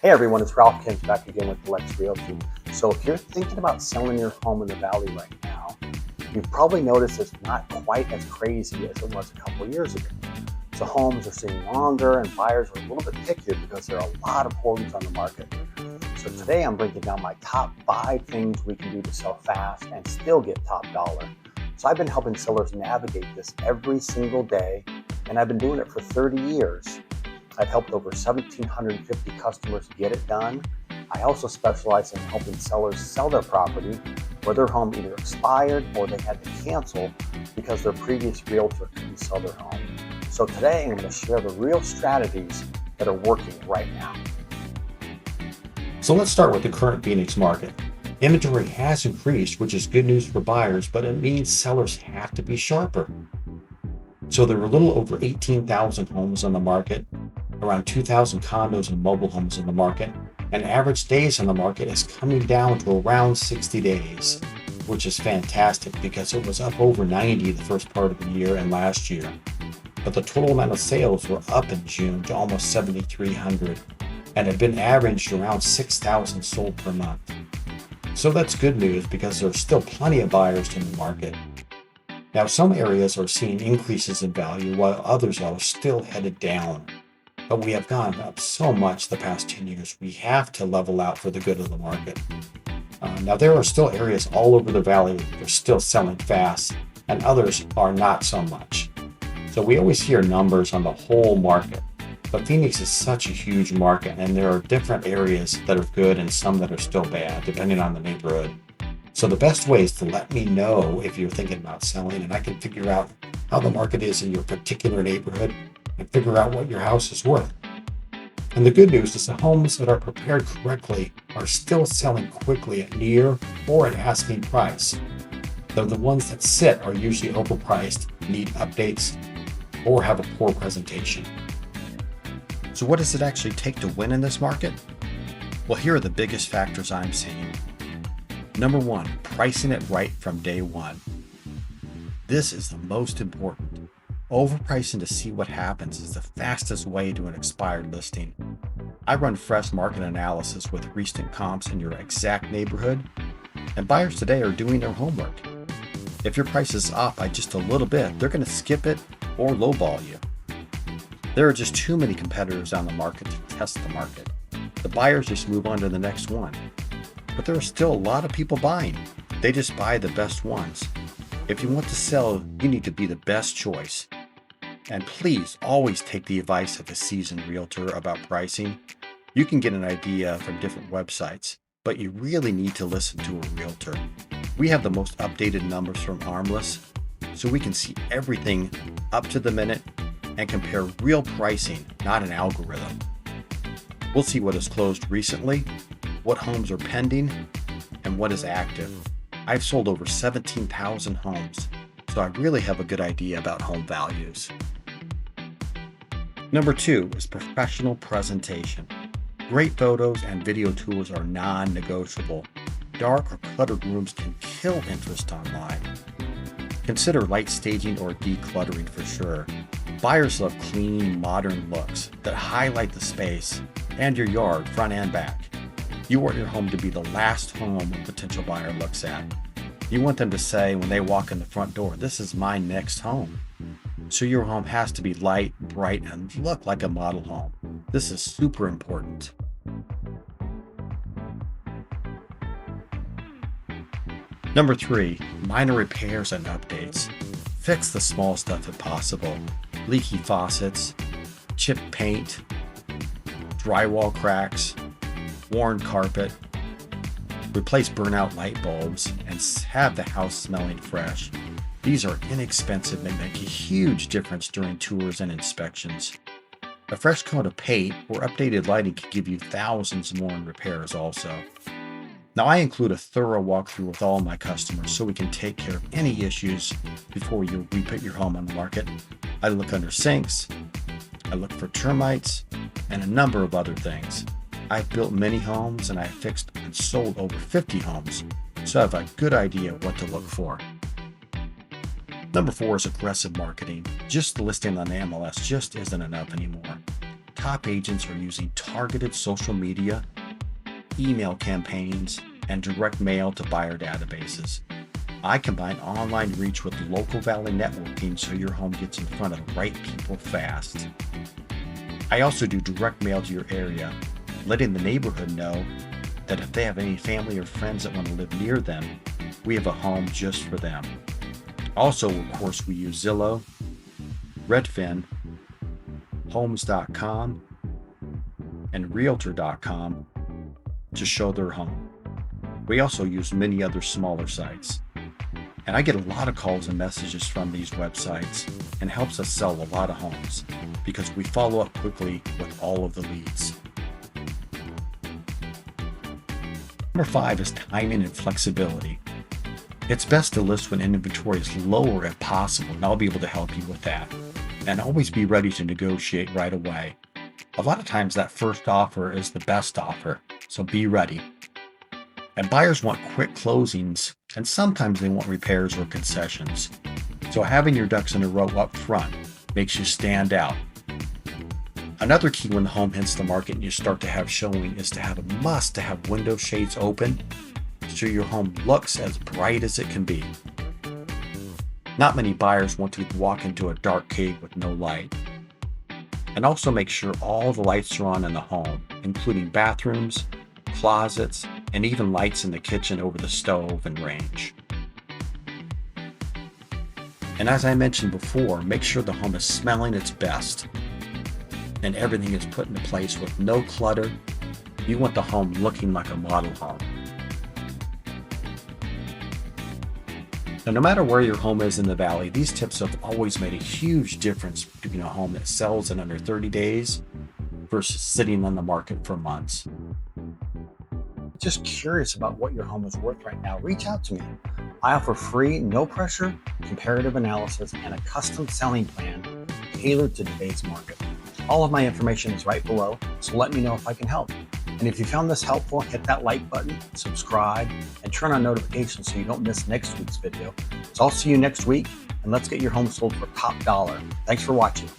Hey everyone, it's Ralph Kins back again with Lex Realty. So if you're thinking about selling your home in the Valley right now, you've probably noticed it's not quite as crazy as it was a couple of years ago. So homes are sitting longer and buyers are a little bit pickier because there are a lot of homes on the market. So today I'm breaking down my top 5 things we can do to sell fast and still get top dollar. So I've been helping sellers navigate this every single day, and I've been doing it for 30 years. I've helped over 1,750 customers get it done. I also specialize in helping sellers sell their property where their home either expired or they had to cancel because their previous realtor couldn't sell their home. So today I'm going to share the real strategies that are working right now. So let's start with the current Phoenix market. Inventory has increased, which is good news for buyers, but it means sellers have to be sharper. So there are a little over 18,000 homes on the market, around 2,000 condos and mobile homes in the market, and average days on the market is coming down to around 60 days, which is fantastic because it was up over 90 the first part of the year and last year. But the total amount of sales were up in June to almost 7,300 and have been averaged around 6,000 sold per month. So that's good news because there are still plenty of buyers in the market. Now, some areas are seeing increases in value while others are still headed down. But we have gone up so much the past 10 years, we have to level out for the good of the market. Now, there are still areas all over the valley that are still selling fast, and others are not so much. So we always hear numbers on the whole market, but Phoenix is such a huge market, and there are different areas that are good and some that are still bad, depending on the neighborhood. So the best way is to let me know if you're thinking about selling, and I can figure out how the market is in your particular neighborhood and figure out what your house is worth. And the good news is the homes that are prepared correctly are still selling quickly at near or at asking price, though the ones that sit are usually overpriced, need updates, or have a poor presentation. So what does it actually take to win in this market? Well, here are the biggest factors I'm seeing. Number 1, pricing it right from day one. This is the most important. Overpricing to see what happens is the fastest way to an expired listing. I run fresh market analysis with recent comps in your exact neighborhood, and buyers today are doing their homework. If your price is off by just a little bit, they're going to skip it or lowball you. There are just too many competitors on the market to test the market. The buyers just move on to the next one. But there are still a lot of people buying. They just buy the best ones. If you want to sell, you need to be the best choice. And please always take the advice of a seasoned realtor about pricing. You can get an idea from different websites, but you really need to listen to a realtor. We have the most updated numbers from Armless, so we can see everything up to the minute and compare real pricing, not an algorithm. We'll see what is closed recently, what homes are pending, and what is active. I've sold over 17,000 homes, so I really have a good idea about home values. Number 2 is professional presentation. Great photos and video tours are non-negotiable. Dark or cluttered rooms can kill interest online. Consider light staging or decluttering for sure. Buyers love clean, modern looks that highlight the space and your yard, front and back. You want your home to be the last home a potential buyer looks at. You want them to say when they walk in the front door, "This is my next home." So your home has to be light, bright, and look like a model home. This is super important. Number 3, minor repairs and updates. Fix the small stuff if possible. Leaky faucets, chipped paint, drywall cracks, worn carpet. Replace burnout light bulbs and have the house smelling fresh. These are inexpensive and make a huge difference during tours and inspections. A fresh coat of paint or updated lighting can give you thousands more in repairs also. Now, I include a thorough walkthrough with all my customers so we can take care of any issues before we put your home on the market. I look under sinks, I look for termites, and a number of other things. I've built many homes and I've fixed and sold over 50 homes, so I have a good idea what to look for. Number 4 is aggressive marketing. Just listing on the MLS just isn't enough anymore. top agents are using targeted social media, email campaigns, and direct mail to buyer databases. I combine online reach with local valley networking so your home gets in front of the right people fast. I also do direct mail to your area, letting the neighborhood know that if they have any family or friends that want to live near them, we have a home just for them. Also, of course, we use Zillow, Redfin, Homes.com, and Realtor.com to show their home. We also use many other smaller sites. And I get a lot of calls and messages from these websites and helps us sell a lot of homes because we follow up quickly with all of the leads. Number 5 is timing and flexibility. It's best to list when inventory is lower if possible, and I'll be able to help you with that. And always be ready to negotiate right away. A lot of times that first offer is the best offer, so be ready. And buyers want quick closings, and sometimes they want repairs or concessions. So having your ducks in a row up front makes you stand out. Another key when the home hits the market and you start to have showing is to have window shades open so your home looks as bright as it can be. Not many buyers want to walk into a dark cave with no light. And also make sure all the lights are on in the home, including bathrooms, closets, and even lights in the kitchen over the stove and range. And as I mentioned before, make sure the home is smelling its best and everything is put into place with no clutter. You want the home looking like a model home. Now, no matter where your home is in the valley, these tips have always made a huge difference between a home that sells in under 30 days versus sitting on the market for months. Just curious about what your home is worth right now, reach out to me. I offer free, no pressure, comparative analysis and a custom selling plan tailored to today's market. All of my information is right below, so let me know if I can help. And if you found this helpful, hit that like button, subscribe, and turn on notifications so you don't miss next week's video. So I'll see you next week, and let's get your home sold for top dollar. Thanks for watching.